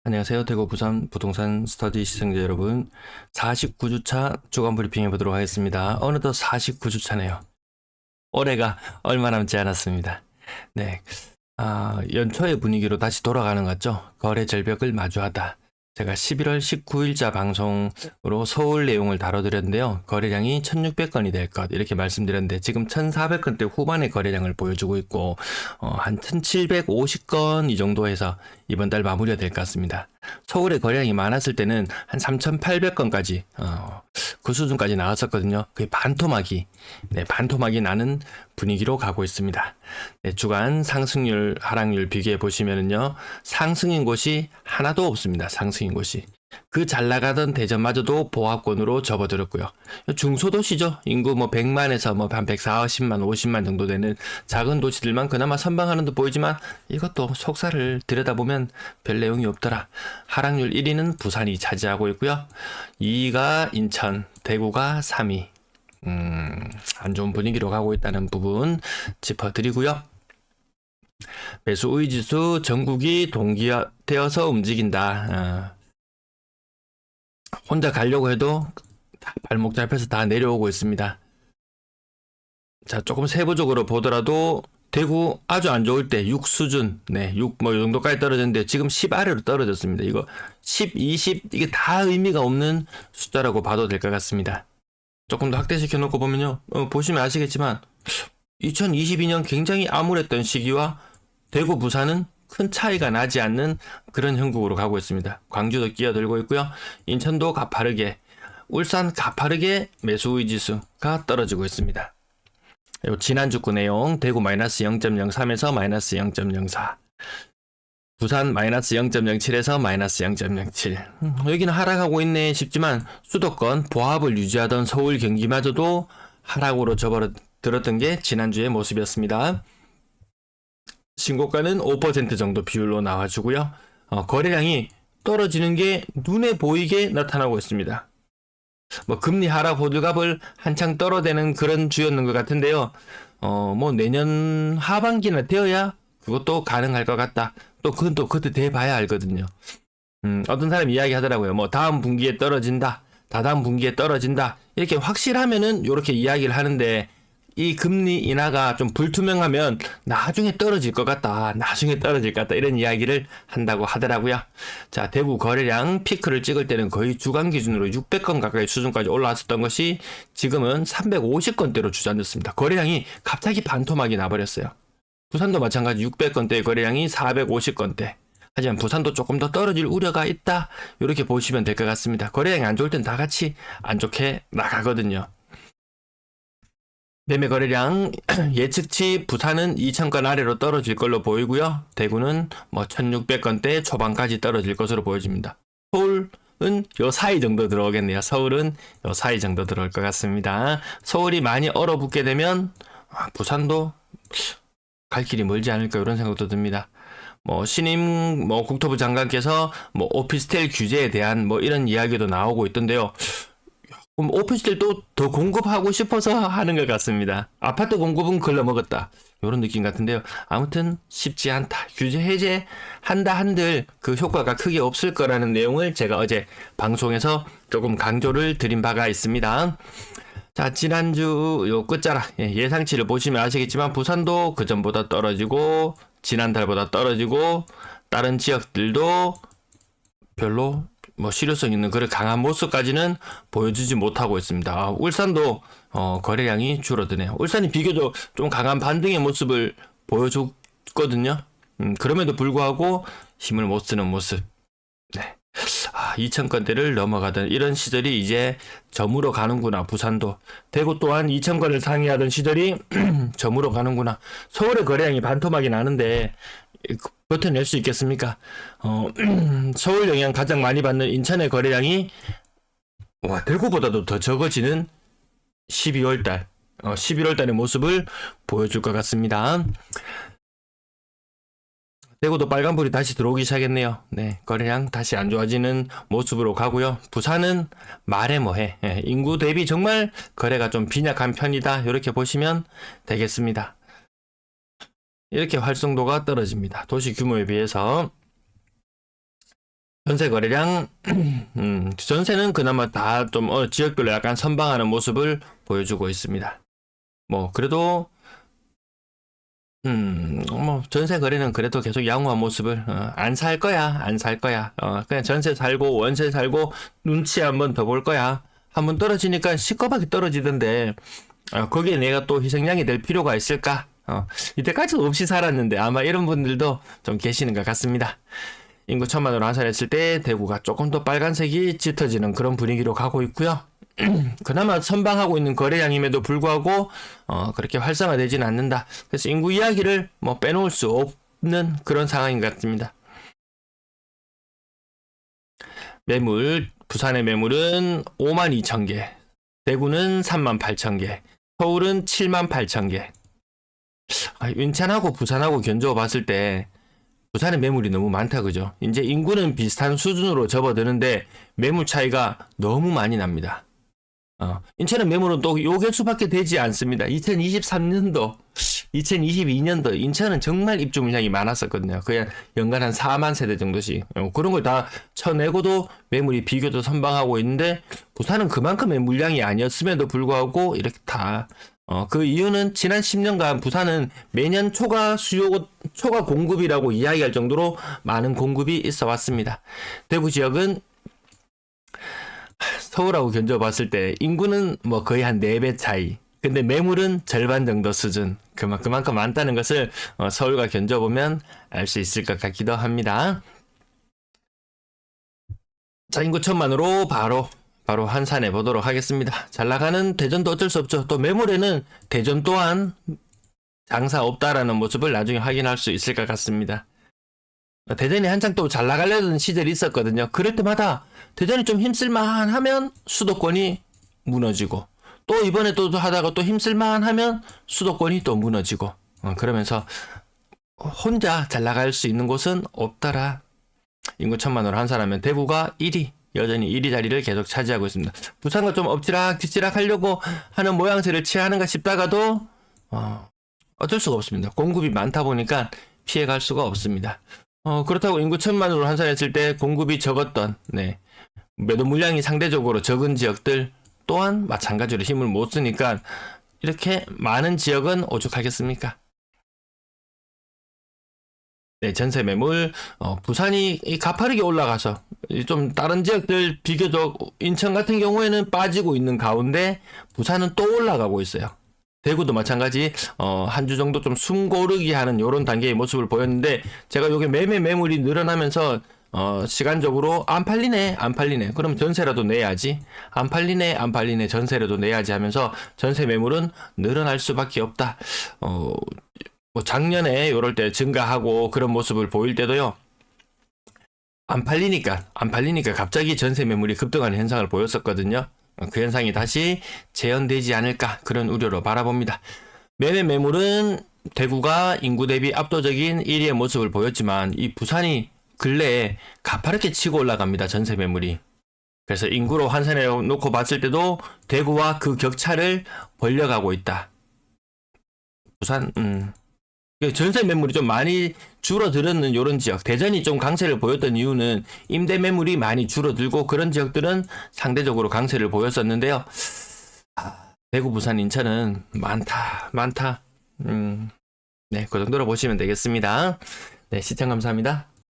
안녕하세요. 대구 부산 부동산 스터디 시청자 여러분. 49주차 주간 브리핑 해보도록 하겠습니다. 어느덧 49주차네요. 올해가 얼마 남지 않았습니다. 네. 연초의 분위기로 다시 돌아가는 것 같죠? 거래 절벽을 마주하다. 제가 11월 19일자 방송으로 서울 내용을 다뤄드렸는데요. 거래량이 1600건이 될 것 이렇게 말씀드렸는데 지금 1400건대 후반의 거래량을 보여주고 있고 한 1750건 이 정도 해서 이번 달 마무리가 될 것 같습니다. 서울의 거래량이 많았을 때는 한 3800건까지 그 수준까지 나왔었거든요. 거의 반토막이 나는 분위기로 가고 있습니다. 네, 주간 상승률 하락률 비교해 보시면은요, 상승인 곳이 하나도 없습니다. 상승인 곳이. 그 잘 나가던 대전마저도 보합권으로 접어들었고요. 중소도시죠. 인구 100만에서 한 140만, 50만 정도 되는 작은 도시들만 그나마 선방하는 듯 보이지만 이것도 속살을 들여다보면 별 내용이 없더라. 하락률 1위는 부산이 차지하고 있고요. 2위가 인천, 대구가 3위. 안 좋은 분위기로 가고 있다는 부분 짚어드리고요. 매수 우위지수 전국이 동기화되어서 움직인다. 혼자 가려고 해도 발목 잡혀서 다 내려오고 있습니다. 자, 조금 세부적으로 보더라도 대구 아주 안 좋을 때 6 수준, 6 이 정도까지 떨어졌는데 지금 10 아래로 떨어졌습니다. 이거 10, 20 이게 다 의미가 없는 숫자라고 봐도 될 것 같습니다. 조금 더 확대시켜 놓고 보면요, 보시면 아시겠지만 2022년 굉장히 암울했던 시기와 대구, 부산은 큰 차이가 나지 않는 그런 형국으로 가고 있습니다. 광주도 끼어들고 있고요. 인천도 가파르게, 울산 가파르게 매수우위 지수가 떨어지고 있습니다. 지난주 거 내용, 대구 마이너스 0.03에서 마이너스 0.04, 부산 마이너스 0.07에서 마이너스 0.07. 여기는 하락하고 있네 싶지만 수도권 보합을 유지하던 서울 경기마저도 하락으로 접어들었던 게 지난주의 모습이었습니다. 신고가는 5% 정도 비율로 나와주고요. 거래량이 떨어지는 게 눈에 보이게 나타나고 있습니다. 금리 하락 호들갑을 한창 떨어대는 그런 주였는 것 같은데요. 내년 하반기나 되어야 그것도 가능할 것 같다. 그건 또 그때 돼봐야 알거든요. 어떤 사람이 이야기 하더라고요. 다음 분기에 떨어진다. 다다음 분기에 떨어진다. 이렇게 확실하면은 이렇게 이야기를 하는데 이 금리 인하가 좀 불투명하면 나중에 떨어질 것 같다. 나중에 떨어질 것 같다. 이런 이야기를 한다고 하더라고요. 자, 대구 거래량 피크를 찍을 때는 거의 주간 기준으로 600건 가까이 수준까지 올라왔었던 것이 지금은 350건대로 주저앉았습니다. 거래량이 갑자기 반토막이 나버렸어요. 부산도 마찬가지 600건대의 거래량이 450건대. 하지만 부산도 조금 더 떨어질 우려가 있다. 이렇게 보시면 될 것 같습니다. 거래량이 안 좋을 땐 다 같이 안 좋게 나가거든요. 매매 거래량 예측치 부산은 2,000건 아래로 떨어질 걸로 보이고요. 대구는 1,600건대 초반까지 떨어질 것으로 보여집니다. 서울은 요 사이 정도 들어오겠네요. 서울은 요 사이 정도 들어올 것 같습니다. 서울이 많이 얼어붙게 되면 부산도 갈 길이 멀지 않을까 이런 생각도 듭니다. 신임 국토부 장관께서 오피스텔 규제에 대한 이런 이야기도 나오고 있던데요. 그럼 오피스텔도 더 공급하고 싶어서 하는 것 같습니다. 아파트 공급은 글러먹었다. 이런 느낌 같은데요. 아무튼 쉽지 않다. 규제 해제한다 한들 그 효과가 크게 없을 거라는 내용을 제가 어제 방송에서 조금 강조를 드린 바가 있습니다. 자, 지난주 요 끝자락 예상치를 보시면 아시겠지만 부산도 그전보다 떨어지고 지난달보다 떨어지고 다른 지역들도 별로 실효성 있는 그런 강한 모습까지는 보여주지 못하고 있습니다. 울산도 거래량이 줄어드네요. 울산이 비교적 좀 강한 반등의 모습을 보여줬거든요. 그럼에도 불구하고 힘을 못 쓰는 모습. 네. 2,000건대를 넘어가던 이런 시절이 이제 저물어 가는구나. 부산도. 대구 또한 2,000건을 상회하던 시절이 저물어 가는구나. 서울의 거래량이 반토막이 나는데 버텨낼 수 있겠습니까? 서울 영향 가장 많이 받는 인천의 거래량이 대구보다도 더 적어지는 12월달 11월달의 모습을 보여줄 것 같습니다. 대구도 빨간불이 다시 들어오기 시작했네요. 네, 거래량 다시 안 좋아지는 모습으로 가고요. 부산은 말해 뭐해. 인구 대비 정말 거래가 좀 빈약한 편이다. 이렇게 보시면 되겠습니다. 이렇게 활성도가 떨어집니다. 도시 규모에 비해서. 전세 거래량, 전세는 그나마 다 좀 지역별로 약간 선방하는 모습을 보여주고 있습니다. 뭐 그래도 뭐 전세 거래는 그래도 계속 양호한 모습을 안 살 거야, 안 살 거야. 그냥 전세 살고 원세 살고 눈치 한번 더 볼 거야. 한번 떨어지니까 시커멓게 떨어지던데 거기에 내가 또 희생양이 될 필요가 있을까? 이때까지 없이 살았는데 아마 이런 분들도 좀 계시는 것 같습니다. 인구 1000만으로 환산했을 때 대구가 조금 더 빨간색이 짙어지는 그런 분위기로 가고 있고요. 그나마 선방하고 있는 거래량임에도 불구하고 그렇게 활성화되지는 않는다. 그래서 인구 이야기를 뭐 빼놓을 수 없는 그런 상황인 것 같습니다. 매물, 부산의 매물은 52,000개, 대구는 38,000개, 서울은 78,000개. 인천하고 부산하고 견주어 봤을 때 부산의 매물이 너무 많다, 그죠? 이제 인구는 비슷한 수준으로 접어드는데 매물 차이가 너무 많이 납니다. 인천의 매물은 또 요 개수밖에 되지 않습니다. 2023년도, 2022년도 인천은 정말 입주 물량이 많았었거든요. 그냥 연간 한 4만 세대 정도씩. 그런 걸 다 쳐내고도 매물이 비교도 선방하고 있는데 부산은 그만큼의 물량이 아니었음에도 불구하고 이렇게 다 그 이유는 지난 10년간 부산은 매년 초과 공급이라고 이야기할 정도로 많은 공급이 있어 왔습니다. 대구 지역은 서울하고 견뎌봤을 때 인구는 뭐 거의 한 4배 차이. 근데 매물은 절반 정도 수준. 그만큼 많다는 것을 서울과 견뎌보면 알 수 있을 것 같기도 합니다. 자, 인구 1000만으로 바로 환산해 보도록 하겠습니다. 잘 나가는 대전도 어쩔 수 없죠. 또 매물에는 대전 또한 장사 없다라는 모습을 나중에 확인할 수 있을 것 같습니다. 대전이 한창 또 잘 나가려던 시절이 있었거든요. 그럴 때마다 대전이 좀 힘쓸만 하면 수도권이 무너지고 또 이번에 또 하다가 또 힘쓸만 하면 수도권이 또 무너지고 그러면서 혼자 잘 나갈 수 있는 곳은 없더라. 인구 1000만으로 환산하면 대구가 1위, 여전히 1위 자리를 계속 차지하고 있습니다. 부산과 좀 엎치락뒤치락 하려고 하는 모양새를 취하는가 싶다가도 어쩔 수가 없습니다. 공급이 많다 보니까 피해갈 수가 없습니다. 그렇다고 인구 1000만으로 환산했을 때 공급이 적었던 매도 물량이 상대적으로 적은 지역들 또한 마찬가지로 힘을 못 쓰니까 이렇게 많은 지역은 오죽하겠습니까? 네, 전세 매물 부산이 가파르게 올라가서 좀 다른 지역들 비교적 인천 같은 경우에는 빠지고 있는 가운데 부산은 또 올라가고 있어요. 대구도 마찬가지 한 주 정도 좀 숨고르기 하는 이런 단계의 모습을 보였는데 제가 요게 매물이 늘어나면서 시간적으로 안 팔리네 그럼 전세라도 내야지 안 팔리네 전세라도 내야지 하면서 전세 매물은 늘어날 수밖에 없다. 뭐 작년에 요럴 때 증가하고 그런 모습을 보일 때도요. 안 팔리니까 갑자기 전세 매물이 급등하는 현상을 보였었거든요. 그 현상이 다시 재현되지 않을까 그런 우려로 바라봅니다. 매물은 대구가 인구 대비 압도적인 1위의 모습을 보였지만 이 부산이 근래에 가파르게 치고 올라갑니다. 전세 매물이. 그래서 인구로 환산해 놓고 봤을 때도 대구와 그 격차를 벌려가고 있다. 부산 전세 매물이 좀 많이 줄어들었는 이런 지역, 대전이 좀 강세를 보였던 이유는 임대 매물이 많이 줄어들고 그런 지역들은 상대적으로 강세를 보였었는데요. 대구, 부산, 인천은 많다. 네, 그 정도로 보시면 되겠습니다. 네, 시청 감사합니다.